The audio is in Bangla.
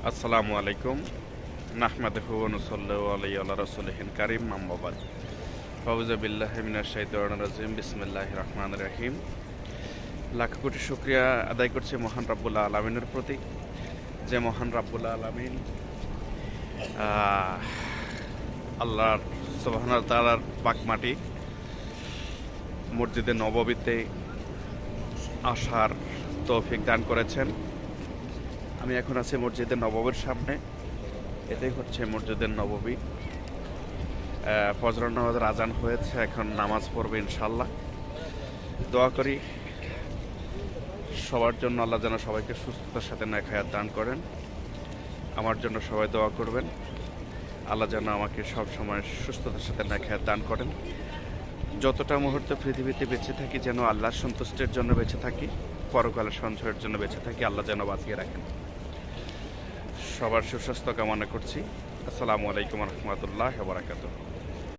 আসসালামু আলাইকুম। নাহমাদুহু ওয়া নুসাল্লি আলা রাসূলিহিল কারীম, আম্মা বাদ। আউযু বিল্লাহি মিনাশ শাইতানির রাজিম। বিসমিল্লাহির রাহমানির রাহিম। লাখ কোটি শুকরিয়া আদায় করছি মহান রাব্বুল আলামিনের প্রতি, যে মহান রাব্বুল আলামিন আল্লাহর সুবহানাহু ওয়া তাআলার পাক মাটি মসজিদে নববীতে আসার তৌফিক দান করেছেন। আমি এখন আছি মসজিদে নববীর সামনে। এটাই হচ্ছে মসজিদের নববী। ফজর নামাজের আজান হয়েছে, এখন নামাজ পড়বে ইনশাল্লাহ। দোয়া করি সবার জন্য, আল্লাহ যেন সবাইকে সুস্থতার সাথে নেক হায়াত দান করেন। আমার জন্য সবাই দোয়া করবেন, আল্লাহ যেন আমাকে সব সময় সুস্থতার সাথে নেক হায়াত দান করেন। যতটা মুহূর্তে পৃথিবীতে বেঁচে থাকি যেন আল্লাহর সন্তুষ্টির জন্য বেঁচে থাকি, পরকালের সঞ্চয়ের জন্য বেঁচে থাকি। আল্লাহ যেন বাঁচিয়ে রাখেন। সবার সুস্বাস্থ্য কামনা করছি। আসসালামু আলাইকুম রহমতুল্লাহ বারাকাতুহু।